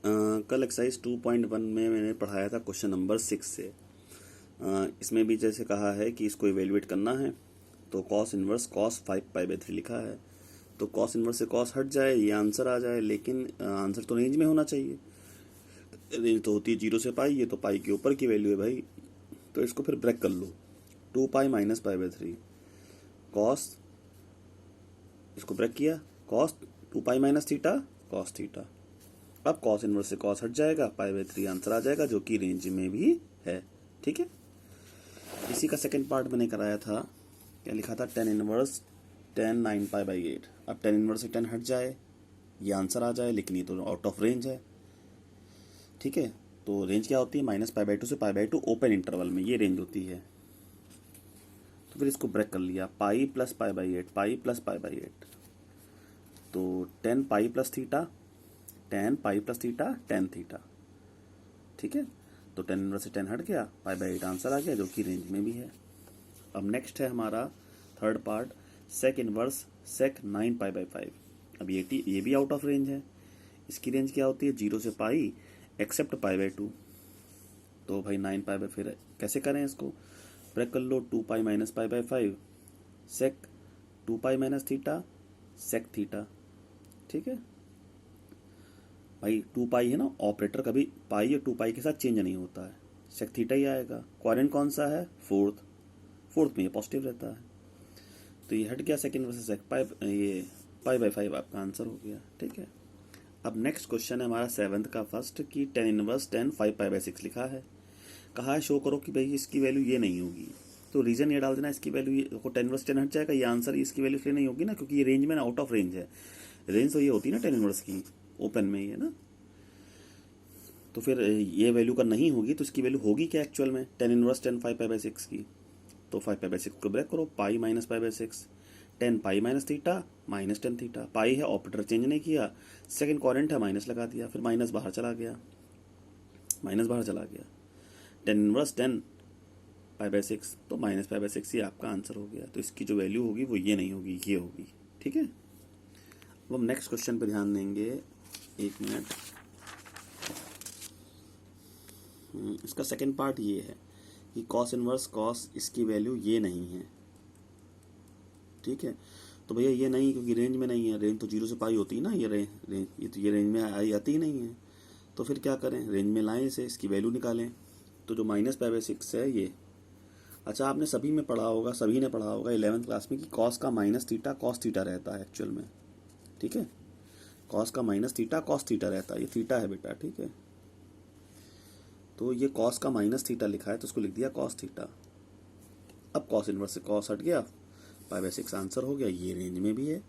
कल एक्सरसाइज 2.1 में मैंने पढ़ाया था क्वेश्चन नंबर 6 से। इसमें भी जैसे कहा है कि इसको इवेल्युएट करना है, तो कॉस इनवर्स कॉस 5 पाई/3 लिखा है। तो कॉस इनवर्स से कॉस हट जाए, ये आंसर आ जाए, लेकिन आंसर तो रेंज में होना चाहिए। रेंज तो होती है 0 से पाई, ये तो पाई के ऊपर की वैल्यू है भाई। तो इसको फिर ब्रेक कर लो, 2 पाई माइनस पाई/3 कॉस, इसको ब्रेक किया, cos 2 pi minus theta cos theta. अब कॉस इनवर्स से कॉस हट जाएगा, पाई/3 आंसर आ जाएगा, जो कि रेंज में भी है। ठीक है, इसी का सेकंड पार्ट मैंने कराया था। क्या लिखा था? Tan inverse 10 9 पाई/8। अब टेन इनवर्स से 10 हट जाए, ये आंसर आ जाए, लेकिन ये तो आउट ऑफ रेंज है। ठीक है, तो रेंज क्या होती है? -पाई/2 से पाई/2 ओपन इंटरवल में ये रेंज होती है। तो फिर इसको ब्रेक कर लिया, पाई प्लस पाई/8, पाई प्लस पाई/8। तो 10 pi plus theta, 10 pi plus theta, 10 theta. ठीक है, तो 10 इनवर्स से 10 हट गया, पाई/8 आंसर आ गया, जो कि रेंज में भी है। अब नेक्स्ट है हमारा third part, sec inverse sec 9 पाई/5। अब ये भी आउट ऑफ रेंज है। इसकी रेंज क्या होती है? 0 से पाई एक्सेप्ट पाई/2। तो भाई 9 पाई, फिर कैसे करें इसको? ब्रेक कर लो, 2 पाई माइनस पाई/5 sec 2 pi minus theta sec theta. ठीक है भाई, 2 पाई है ना, ऑपरेटर कभी पाई और 2 पाई के साथ चेंज नहीं होता है, सेक थीटा ही आएगा। क्वाड्रेंट कौन सा है? फोर्थ में ये पॉजिटिव रहता है। तो ये हट गया सेकंड वर्सेस सेक पाई, ये पाई/5 आपका आंसर हो गया। ठीक है, अब नेक्स्ट क्वेश्चन है हमारा 7th का फर्स्ट, की 10 इनवर्स 10 5 पाई/6 लिखा है। कहा है शो करो कि भाई इसकी वैल्यू ये नहीं होगी। तो रीजन ये डाल देना, इसकी वैल्यू को 10 इनवर्स 10 हट जाएगा, ये आंसर इसकी वैल्यू इसलिए नहीं होगी ना, क्योंकि ये रेंज में ना, आउट ऑफ रेंज है। रेंज तो ये होती है ना 10 इनवर्स की, ओपन में ही है ना। तो फिर ये वैल्यू का नहीं होगी, तो इसकी वैल्यू होगी क्या एक्चुअल में? 10 इनवर्स 10 5 पाई/6 की। तो 5 पाई/6 को ब्रेक करो, पाई माइनस पाई/6, 10 pi minus theta minus 10 theta. Pi है, ऑपरेटर चेंज नहीं किया, सेकंड क्वाड्रेंट है, माइनस लगा दिया, फिर माइनस बाहर चला गया, माइनस बाहर चला गया। 10 इनवर्स 10 पाई/6, तो माइनस पाई/6 ये आपका आंसर हो गया। तो इसकी जो वैल्यू होगी वो ये नहीं होगी, ये होगी। ठीक है, अब हम नेक्स्ट क्वेश्चन पर ध्यान देंगे। एक मिनट, इसका सेकंड पार्ट ये है कि कॉस इनवर्स कॉस, इसकी वैल्यू ये नहीं है। ठीक है, तो भैया ये नहीं, क्योंकि रेंज में नहीं है। रेंज तो 0 से पाई होती है ना, ये रेंज ये तो ये रेंज में आती ही नहीं है। तो फिर क्या करें? रेंज में लाएं इसे, इसकी वैल्यू निकालें। तो जो -पाई/6 है ये, अच्छा आपने सभी में पढ़ा होगा, सभी ने पढ़ा होगा 11th क्लास में, कि कॉस का माइनस थीटा कॉस थीटा रहता है एक्चुअल में। ठीक है, कॉस का माइनस थीटा कॉस थीटा रहता है, ये थीटा है बेटा। ठीक है, तो ये कॉस का माइनस थीटा लिखा है, तो उसको लिख दिया कॉस थीटा। अब कॉस इनवर्स से कॉस हट गया, पाई/6 आंसर हो गया, ये रेंज में भी है।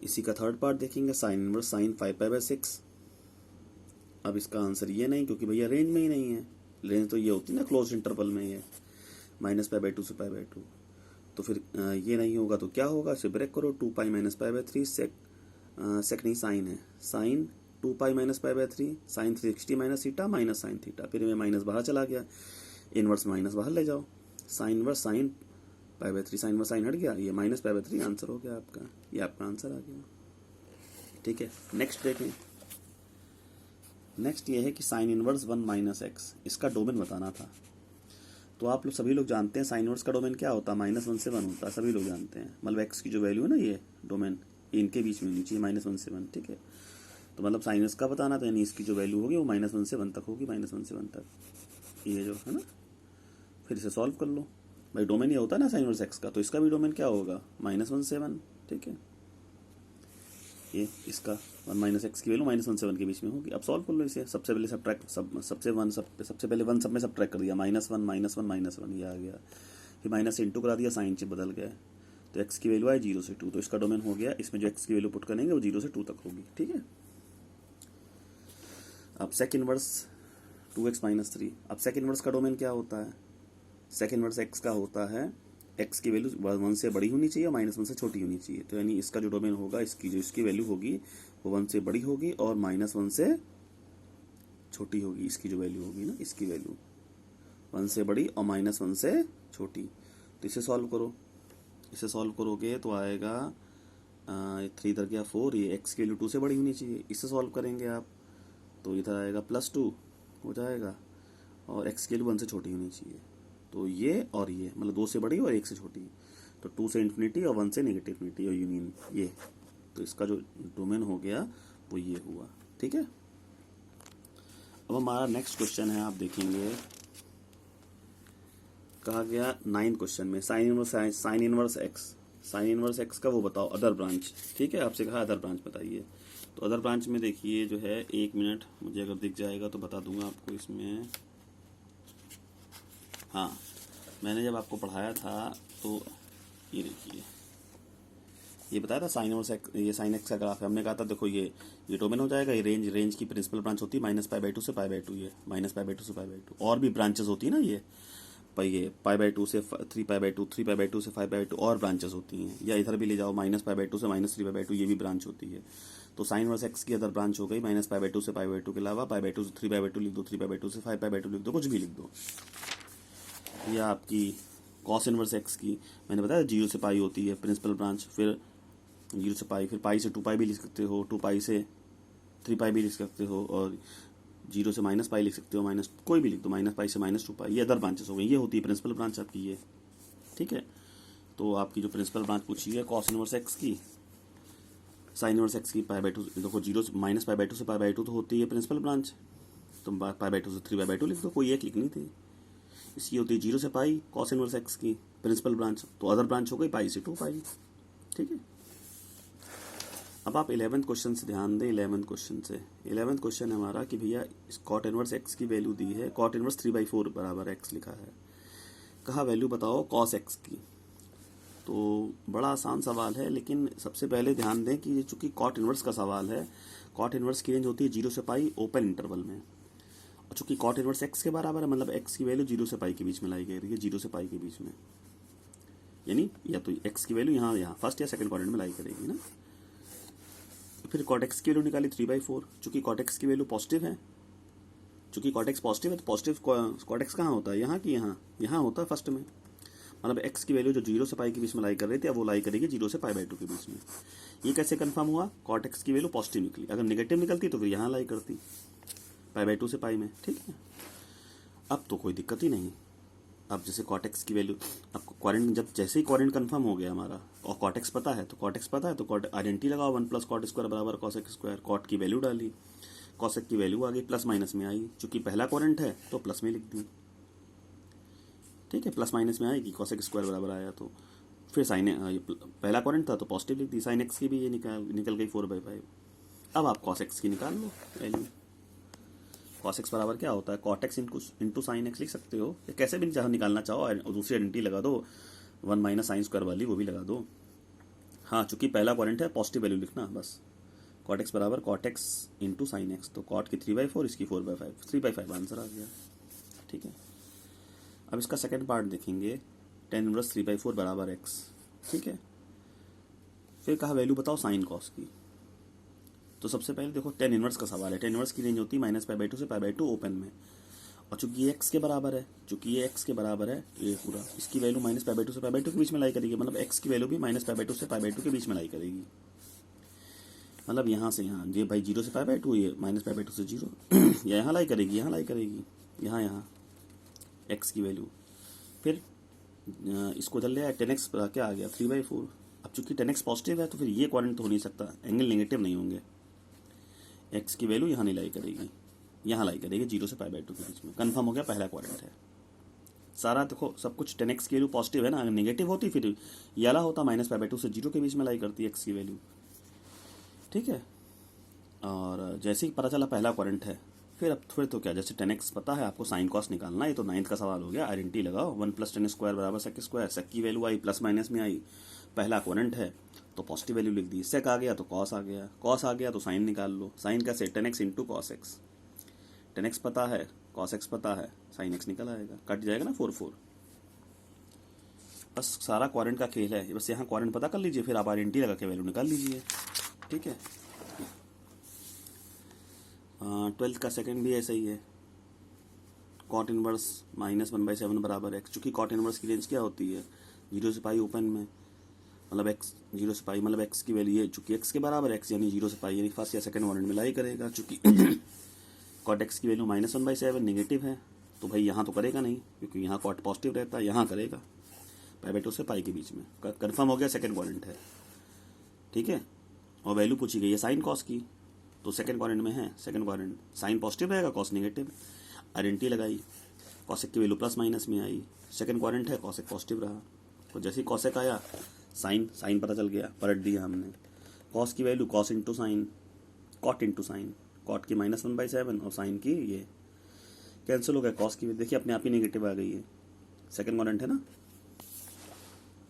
इसी का थर्ड पार्ट देखेंगे, साइन इनवर्स साइन 5 पाई/6। अब इसका आंसर ये नहीं, क्योंकि भैया रेंज में ही नहीं है। रेंज तो ये होती है ना क्लोज इंटरवल में, ये -पाई/2 से पाई/2। तो फिर ये नहीं होगा, तो क्या होगा? इसे ब्रेक करो, 2 पाई माइनस पाई/3 सेक नहीं, साइन है, साइन 2 पाई माइनस पाई/3 sine 360 minus theta minus sine theta. फिर मैं माइनस बाहर चला गया, इनवर्स माइनस बाहर ले जाओ, साइन इनवर्स साइन पाई/3, साइन इनवर्स साइन हट गया, ये -पाई/3 आंसर हो गया आपका, ये आपका आंसर आ गया। ठीक है, नेक्स्ट देखें। नेक्स्ट ये है कि साइन इनवर्स 1 - x, इसका डोमेन बताना था। तो आप लोग सभी लोग जानते हैं साइन इनवर्स का डोमेन क्या होता है? -1 से 1 होता है, सभी लोग जानते हैं। मतलब x की जो वैल्यू है ना, ये डोमेन इनके बीच में होनी चाहिए, -1 से 1। ठीक है, तो मतलब साइन इनवर्स का बताना था, यानी इसकी जो वैल्यू होगी वो -1 से 1 तक होगी, -1 से 1 तक, ये जो है ना। फिर इसे सॉल्व कर लो भाई, डोमेन ये होता है ना साइन इनवर्स x का, तो इसका भी डोमेन क्या होगा? -1 से 1। ठीक है, ये इसका 1 - x की वैल्यू -1 से 1 के बीच में होगी। अब सॉल्व कर लो इसे। सबसे पहले सबसे पहले 1 सब में सब ट्रैक कर दिया, -1 -1 ये आ गया। फिर माइनस से इंटू करा दिया, साइन चिन्ह बदल गया। तो x की वैल्यू आए 0 से 2, तो इसका डोमेन हो गया। इसमें जो x की वैल्यू पुट करेंगे वो 0 से 2 तक होगी। ठीक है, अब सेक इनवर्स 2x - 3। अब सेक इनवर्स का डोमेन क्या होता है? सेक इनवर्स x का होता है, x की वैल्यू 1 से बड़ी होनी चाहिए और -1 से छोटी होनी चाहिए। तो यानी इसका जो डोमेन होगा, इसकी वैल्यू होगी वो 1 से बड़ी होगी और -1 से छोटी होगी। इसकी जो वैल्यू होगी ना, इसकी वैल्यू 1 से बड़ी और -1 से छोटी। तो इसे सॉल्व करो। इसे सॉल्व करोगे तो आएगा 3 इधर गया 4, ये एक्स की वैल्यू 2 से बड़ी होनी चाहिए, इससे सॉल्व करेंगे आप तो इधर आएगा +2 हो जाएगा, और एक्स की वैल्यू 1 से छोटी होनी चाहिए। तो ये और ये मतलब 2 से बड़ी और 1 से छोटी, तो 2 से इन्फिनिटी और 1 से नेगेटिव इन्फिनिटी और यूनियन ये, तो इसका जो डोमेन हो गया वो ये हुआ। ठीक है, अब हमारा नेक्स्ट क्वेश्चन है, आप देखेंगे कहा गया 9 क्वेश्चन में साइन इनवर्स एक्स का वो बताओ अदर ब्रांच। ठीक है, आपसे कहा अदर ब्रांच बताइए। तो अदर ब्रांच में देखिए जो है, 1 मिनट, मुझे अगर दिख जाएगा तो बता दूंगा आपको इसमें। हाँ, मैंने जब आपको पढ़ाया था तो ये देखिए, ये बताया था साइन इनवर्स एक्स, ये साइन एक्स का ग्राफ है। हमने कहा था देखो ये डोमेन हो जाएगा, ये रेंज की प्रिंसिपल ब्रांच होती है -π/2 से π/2, ये -π/2 से π/2, और भी ब्रांचेस होती है ना, ये π/2 से 3π/2, 3π/2 से 5/2 और ब्रांचेस होती हैं, या इधर भी ले जाओ -π/2 से -3π/2, ये भी ब्रांच होती है। तो साइन इनवर्स एक्स की अदर ब्रांच हो गई -π/2 से π/2 के अलावा π/2 से 3π/2 लिख दो, 3π/2 से 5π/2 लिख दो, कुछ भी लिख दो। या आपकी कॉस इनवर्स एक्स की मैंने बताया 0 से पाई होती है प्रिंसिपल ब्रांच, फिर 0 से पाई, फिर पाई से 2π भी लिख सकते हो, 2π से 3π भी लिख सकते हो, और 0 से -π लिख सकते हो, माइनस कोई भी लिख दो, -π से -2π, ये अदर ब्रांचेस हो गई, ये होती है प्रिंसिपल ब्रांच आपकी ये। ठीक है, तो आपकी जो प्रिंसिपल ब्रांच पूछी है कॉस इनवर्स एक्स की, साइन इनवर्स एक्स की π/2, देखो 0 से -π/2 से π/2 तो होती है प्रिंसिपल ब्रांच, तुम π/2 से 3π/2 लिख दो, कोई एक लिखनी थी। इसकी होती है 0 से पाई कॉस इनवर्स एक्स की प्रिंसिपल ब्रांच, तो अदर ब्रांच हो गई π से 2π। ठीक है, अब आप 11th क्वेश्चन से ध्यान दें। 11th क्वेश्चन से 11th क्वेश्चन है हमारा कि भैया इस कॉट इनवर्स एक्स की वैल्यू दी है, कॉट इनवर्स 3/4 बराबर एक्स लिखा है, कहा वैल्यू बताओ कॉस एक्स की। तो बड़ा आसान सवाल है, लेकिन सबसे पहले ध्यान दें कि चूंकि कॉट इनवर्स का सवाल है, कॉट इनवर्स की रेंज होती है 0 से पाई ओपन इंटरवल में, और चूंकि कॉट इनवर्स एक्स के बराबर है मतलब एक्स की वैल्यू 0 से पाई के बीच में लाई गई है, 0 से पाई के बीच में, यानी या तो एक्स की वैल्यू यहाँ फर्स्ट या सेकंड क्वाड्रेंट में लाई करेगी ना। फिर कॉट एक्स की वैल्यू निकाली 3/4, चूंकि कॉट एक्स की वैल्यू पॉजिटिव है, चूंकि कॉट एक्स पॉजिटिव है तो पॉजिटिव कॉट एक्स कहाँ होता है, यहाँ की यहाँ होता है फर्स्ट में, मतलब एक्स की वैल्यू जो 0 से पाई के बीच में लाई कर रही थी अब वो लाई करेगी 0 से π/2 के बीच में। ये कैसे कंफर्म हुआ, कॉट एक्स की वैल्यू पॉजिटिव निकली, अगर नेगेटिव निकलती तो फिर यहाँ लाई करती π/2 से पाई में। ठीक है, अब तो कोई दिक्कत ही नहीं। अब जैसे कॉट एक्स की वैल्यू, अब क्वाड्रेंट जब जैसे ही क्वाड्रेंट कंफर्म हो गया हमारा और कॉट एक्स पता है तो कॉट आइडेंटिटी लगाओ, 1 + cot² बराबर cos x स्क्वायर, कॉट की वैल्यू डाली, cos x की वैल्यू आ गई, प्लस माइनस में आई, चूंकि पहला क्वाड्रेंट है तो प्लस में लिख दी। ठीक है, प्लस माइनस में आएगी, cos x स्क्वायर बराबर आया, तो फिर साइन पहला क्वाड्रेंट था तो पॉजिटिव लिख दी, साइन एक्स की भी ये निकल गई 4/5। अब आप cos x की निकाल लो वैल्यू, cos x बराबर क्या होता है, cot x into sine x लिख सकते हो, या कैसे भी चाहो निकालना चाहो, और दूसरी आइडेंटिटी लगा दो 1 - sin स्क्वायर वाली, वो भी लगा दो। हाँ, चूंकि पहला क्वाड्रेंट है पॉजिटिव वैल्यू लिखना बस, cot x बराबर cot x into sine x, तो cot की 3/4, इसकी 4/5, 3/5 आंसर आ गया। ठीक है, अब इसका सेकंड पार्ट देखेंगे, tan इनवर्स 3/4 बराबर x। ठीक है, फिर कहा वैल्यू बताओ साइन कॉस की। तो सबसे पहले देखो tan इनवर्स का सवाल है, tan इनवर्स की रेंज होती है -π/2 से π/2 ओपन में, और चूंकि ये x के बराबर है, ये पूरा इसकी वैल्यू -π/2 से π/2 के बीच में लाई करेगी, मतलब x की वैल्यू भी -π/2 से π/2 के बीच में लाई करेगी, मतलब यहाँ से यहाँ, ये भाई 0 से π/2, ये -π/2 से 0 या यहाँ लाई करेगी, यहाँ x की वैल्यू। फिर इसको इधर ले आया, tan x क्या आ गया 3/4। अब चूंकि tan x पॉजिटिव है तो फिर ये क्वाड्रेंट तो हो नहीं सकता, एंगल नेगेटिव नहीं होंगे, x की वैल्यू यहाँ नहीं लाई करेगी, यहाँ लाई करेगी 0 से π/2 के बीच में। कंफर्म हो गया, पहला क्वाड्रेंट है सारा। देखो सब कुछ tan x की वैल्यू पॉजिटिव है ना, अगर नेगेटिव होती फिर ये वाला होता, -π/2 से 0 के बीच में लाई करती x की वैल्यू। ठीक है, और जैसे ही पता चला पहला क्वाड्रेंट है, फिर तो क्या, जैसे tan x पता है आपको साइन कॉस निकालना है, तो 9th का सवाल हो गया, आइडेंटिटी लगाओ, 1 + tan स्क्वायर बराबर sec स्क्वायर, sec की वैल्यू आई प्लस माइनस में आई, पहला क्वाड्रेंट है तो पॉजिटिव वैल्यू लिख दी, sec आ गया तो cos आ गया तो साइन निकाल लो, साइन कैसे, tan x into cos x, tan x पता है cos x पता है, sin x निकल आएगा, कट जाएगा ना 4/4। बस सारा क्वाड्रेंट का खेल है, बस यहाँ क्वाड्रेंट पता कर लीजिए, फिर आप आइडेंटिटी लगा के वैल्यू निकाल लीजिए। ठीक है, 12th का सेकंड भी ऐसा ही है, कॉट इनवर्स -1/7 बराबर x, चूंकि कॉट इनवर्स की रेंज क्या होती है 0 से पाई ओपन में, मतलब एक्स 0 से पाई मतलब एक्स की वैल्यू ये चूंकि एक्स के बराबर एक्स यानी 0 से पाई यानी फर्स्ट या सेकंड क्वाड्रेंट में लाई करेगा। चूंकि कॉट एक्स की वैल्यू -1/7 नेगेटिव है तो भाई यहाँ तो करेगा नहीं क्योंकि यहाँ कॉट पॉजिटिव रहता है, यहाँ करेगा π/2 से पाई के बीच में। कन्फर्म हो गया सेकंड क्वाड्रेंट है, ठीक है। और वैल्यू पूछी गई है साइन कॉस की, तो सेकंड क्वाड्रेंट में है। सेकंड क्वाड्रेंट साइन पॉजिटिव रहेगा, कॉस नेगेटिव। आइडेंटिटी लगाई, कॉसेक की वैल्यू प्लस माइनस में आई। सेकंड क्वाड्रेंट है, कॉसेक पॉजिटिव रहा, तो जैसे ही कॉसेक आया साइन पता चल गया, पलट दिया हमने। कॉस की value cos into sine, cot into sine, cot की -1/7 और साइन की ये कैंसिल हो गया। कॉस की देखिए अपने आप ही नेगेटिव आ गई है, सेकंड क्वाड्रेंट है ना।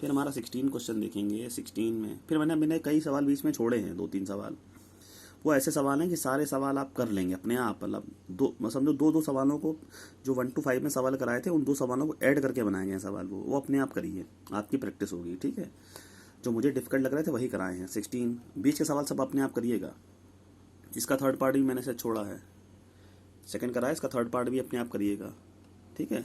फिर हमारा 16 क्वेश्चन देखेंगे। 16 में फिर मैंने कई सवाल बीच में छोड़े हैं, 2-3 सवाल। वो ऐसे सवाल हैं कि सारे सवाल आप कर लेंगे अपने आप, मतलब समझो 2-2 सवालों को जो 1 to 5 में सवाल कराए थे उन 2 सवालों को ऐड करके बनाए गए हैं सवाल, वो अपने आप करिए, आपकी प्रैक्टिस होगी, ठीक है। जो मुझे डिफिकल्ट लग रहे थे वही कराए हैं। 16 बीच के सवाल सब अपने आप करिएगा। इसका थर्ड पार्ट भी मैंने से छोड़ा है, सेकंड कराया, इसका थर्ड पार्ट भी अपने आप करिएगा, ठीक है।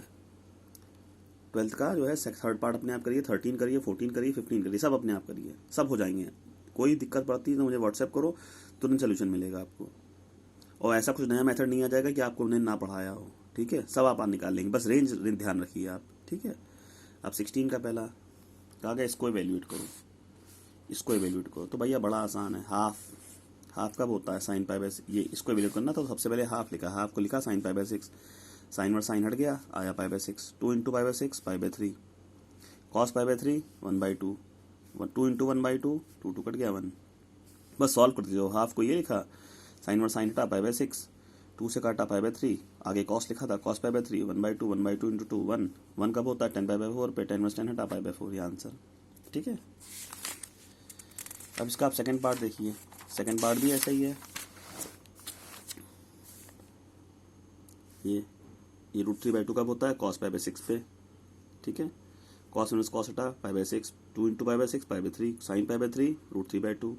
12th का जो है थर्ड पार्ट अपने आप करिए, 13 करिए, 14 करिए, 15 करिए, सब अपने आप करिए, सब हो जाएंगे। कोई दिक्कत पड़ती है तो मुझे व्हाट्सएप करो, तुरंत सोल्यूशन मिलेगा आपको। और ऐसा कुछ नया मेथड नहीं आ जाएगा कि आपको उन्हें ना पढ़ाया हो, ठीक है। सब आप निकाल लेंगे, बस रेंज ध्यान रखिए आप, ठीक है। अब 16 का पहला कहा गया इसको इवेल्यूएट करो, इसको इवेल्यूएट करो। तो भैया बड़ा आसान है, हाफ कब होता है साइन π/6, ये इसको इवेल्यूएट करना तो सबसे पहले हाफ लिखा, हाफ को लिखा साइन π/6, साइन वर्ड साइन हट गया, आया π/6, 2 इंटू π/6 π/3, कॉस π/3 1/2, 2 इंटू 1/2 2 कट गया 1। बस सॉल्व कर दीजिए। हाफ को ये लिखा, साइन वर्ड साइन हटा π/6, 2 से काटा π/3, आगे कॉस लिखा था कॉस π/3 1/2, 1/2 इंटू 2 1 कब होता है 10/4 पे 10 वर्ड 10 हटा π/4, ये आंसर, ठीक है। अब इसका आप सेकंड पार्ट देखिए, सेकंड पार्ट भी ऐसा ही है। ये √3/2 कब होता है कॉस π/6 पे, ठीक है। कॉस इनवर्स कॉस हटा π/6, 2 इंटू π/6 π/3, साइन π/3 √3/2,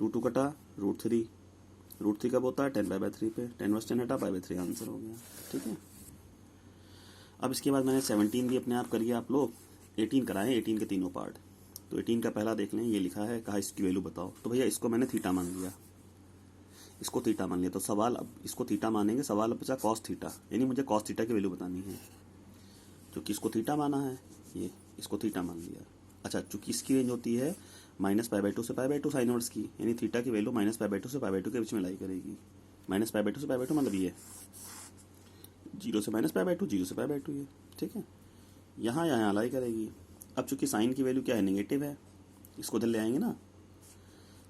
2 कटा √3 कब होता है 10/3 पे 10 वर्स 10 हटा π/3, आंसर हो गया, ठीक है। अब इसके बाद मैंने 17 भी अपने आप करिए आप लोग, 18 कराए, 18 के तीनों पार्ट। तो 18 का पहला देख लें, ये लिखा है, कहा इसकी वैल्यू बताओ। तो भैया इसको मैंने थीटा मान लिया, इसको थीटा मान लिया, तो सवाल अब इसको थीटा मानेंगे, सवाल अब बचा कॉस थीटा, यानी मुझे कॉस थीटा की वैल्यू बतानी है। क्योंकि इसको थीटा माना है, ये इसको थीटा मान लिया। अच्छा, चूंकि इसकी रेंज होती है -π/2 से π/2 साइन वर्ड्स की, यानी थीटा की वैल्यू -π/2 से π/2 के बीच में लाई करेगी। -π/2 से π/2 मतलब ये 0 से -π/2, 0 से π/2, ये ठीक है। यहाँ लाई करेगी। अब चूंकि साइन की वैल्यू क्या है, नेगेटिव है, इसको इधर ले आएंगे ना,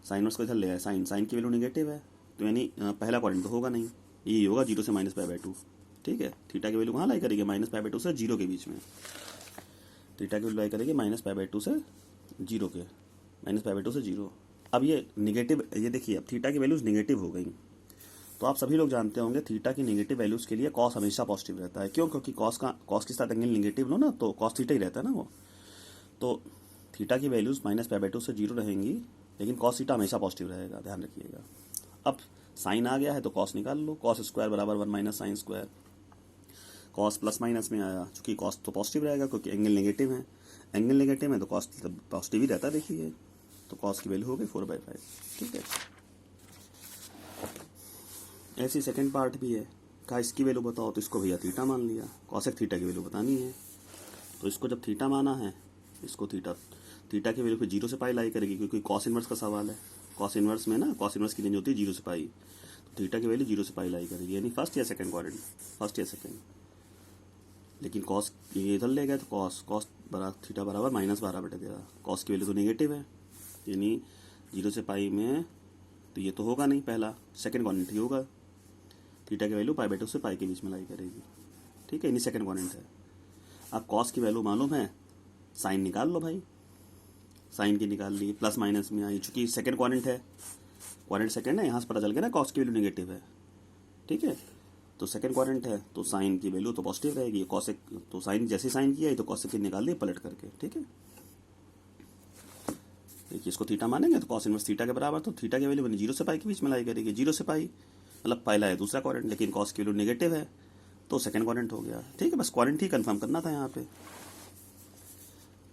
साइन वर्ड्स को इधर ले आए, साइन की वैल्यू नेगेटिव है, तो यानी पहला क्वाड्रेंट तो होगा नहीं, ये होगा 0 से -π/2, ठीक है। थीटा की वैल्यू कहाँ लाई करेगी, -π/2 से 0 के बीच में, थीटा की वैल्यू लाई करेगी -π/2 से 0 के, -π/2 से 0। अब ये निगेटिव, ये देखिए अब थीटा की वैल्यूज निगेटिव हो गई, तो आप सभी लोग जानते होंगे थीटा की नेगेटिव वैल्यूज के लिए कॉस हमेशा पॉजिटिव रहता है। क्यों? क्योंकि कॉस के साथ एंगल नेगेटिव लो ना तो कॉस थीटा ही रहता है ना वो, तो थीटा की वैल्यूज -π/2 से 0 रहेंगी, लेकिन कॉस थीटा हमेशा पॉजिटिव रहेगा, ध्यान रखिएगा। अब साइन आ गया है तो कॉस निकाल लो, कॉस स्क्वायर बराबर 1 - sine square, cos plus minus में आया, चूंकि कॉस तो पॉजिटिव रहेगा क्योंकि एंगल नेगेटिव है, एंगल नेगेटिव है तो कॉस पॉजिटिव ही रहता है, देखिए तो कॉस की वैल्यू हो गई 4/5, ठीक है। ऐसी सेकंड पार्ट भी है, कहा इसकी वैल्यू बताओ, तो इसको भैया थीटा मान लिया, कॉसेक थीटा की वैल्यू बतानी है, तो इसको जब थीटा माना है, इसको थीटा की वैल्यू फिर 0 से पाई लाई करेगी, क्योंकि कॉस इनवर्स का सवाल है, कॉस इनवर्स में ना कॉस इनवर्स की रेंज होती है 0 से पाई, तो थीटा की वैल्यू 0 से पाई लाई करेगी, यानी फर्स्ट या सेकंड क्वाड्रेंट, फर्स्ट या सेकंड। लेकिन कॉस ये इधर ले गए तो कॉस थीटा बराबर -12/13, कॉस की वैल्यू तो नेगेटिव है, यानी 0 से पाई में तो ये तो होगा नहीं पहला, सेकंड क्वाड्रेंट ही होगा, थीटा की वैल्यू π/2 से पाई के बीच में लाई करेगी, ठीक है, यानी सेकंड क्वाड्रेंट है। अब कॉस की वैल्यू मालूम है, साइन निकाल लो भाई, साइन की निकाल ली, प्लस माइनस में आई, चूंकि सेकंड क्वाड्रेंट है, क्वाड्रेंट सेकंड है, यहाँ से पता चल गया ना कॉस की वैल्यू नेगेटिव है, ठीक है, तो सेकंड क्वाड्रेंट है तो साइन की वैल्यू तो पॉजिटिव रहेगी, कॉसेक तो साइन जैसे साइन किया है तो कॉसेक की निकाल दी पलट करके, ठीक है। देखिए इसको थीटा मानेंगे तो कॉस इनवर्स थीटा के बराबर, तो थीटा की वैल्यू 0 से पाई के बीच में लाई करेगी, 0 से पाई मतलब पहला है दूसरा क्वाड्रेंट, लेकिन कॉस की वैल्यू नेगेटिव है तो सेकंड क्वाड्रेंट हो गया, ठीक है। बस क्वाड्रेंट ही कंफर्म करना था यहाँ पे।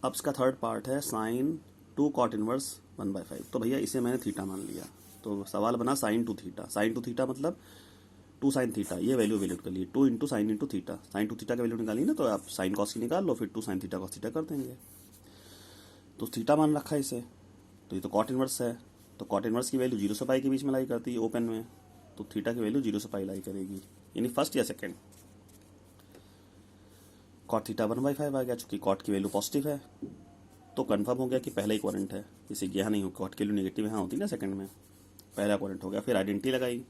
अब इसका थर्ड पार्ट है साइन 2 कॉट इनवर्स 1/5। तो भैया इसे मैंने थीटा मान लिया, तो सवाल बना sign to theta. Sign to theta मतलब 2 साइन थीटा, ये वैल्यू वैल्यूट कर लिए 2 into sine into theta. Sign to theta का वैल्यू निकाली ना, तो आप साइन कॉस की निकाल लो, फिर 2 साइन थीटा कॉस थीटा कर देंगे। तो थीटा मान रखा है इसे, तो ये तो कॉट इनवर्स है, तो कॉट इनवर्स की वैल्यू 0 से पाई के बीच में लाई करती है ओपन में, तो थीटा की वैल्यू 0 से पाई लाई करेगी, यानी फर्स्ट या सेकेंड। कॉट थीटा 1/5 आ गया, चूंकि कॉट की वैल्यू पॉजिटिव है तो कंफर्म हो गया कि पहला ही क्वाड्रेंट है। जैसे यहाँ नहीं हो, कॉट की वैल्यू नेगेटिव यहाँ होती ना सेकंड में, पहला क्वाड्रेंट हो गया। फिर आइडेंटिटी लगाई,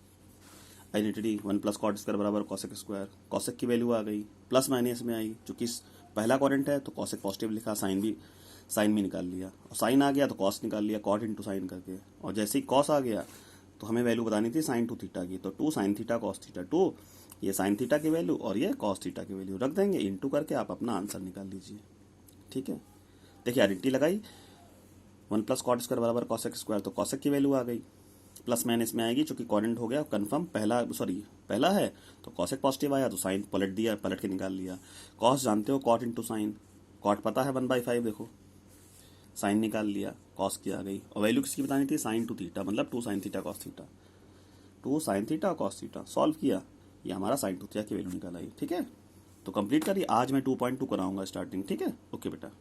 आइडेंटिटी 1 प्लस कॉट स्क्वायर बराबर कॉसेक स्क्वायर, कॉसेक की वैल्यू आ गई, प्लस माइनस में आई, चूंकि पहला क्वाड्रेंट है तो कॉसेक पॉजिटिव लिखा, साइन भी निकाल लिया, और साइन आ गया तो कॉस निकाल लिया, कॉट इंटू साइन करके। और जैसे ही कॉस आ गया तो हमें वैल्यू बतानी थी साइन टू थीटा की, तो 2 साइन थीटा कॉस थीटा 2, ये साइन थीटा की वैल्यू और ये कॉस थीटा की वैल्यू रख देंगे, इंटू करके आप अपना आंसर निकाल लीजिए। ठीक है, देखिए आइडेंटिटी लगाई, 1 प्लस कॉट स्क्वायर बराबर कॉसेक स्क्वायर, तो कॉसेक की वैल्यू आ गई, प्लस माइनस में आएगी, चूंकि क्वाड्रेंट हो गया कंफर्म, पहला है तो कॉसेक पॉजिटिव आया तो साइन पलट दिया, पलट के निकाल लिया। कॉस जानते हो, कॉट इंटू साइन, कॉट पता है 1/5, देखो साइन निकाल लिया, कॉस की आ गई, और वैल्यू किसकी बतानी थी, साइन टू थीटा, मतलब 2 sine theta cos theta, 2 sine theta cos theta. Solve किया, ये हमारा साइन टू थीटा की वैल्यू निकाल आई। ठीक है, तो कंप्लीट करिए। आज मैं 2.2 कराऊंगा स्टार्टिंग। ठीक है, ओके बेटा।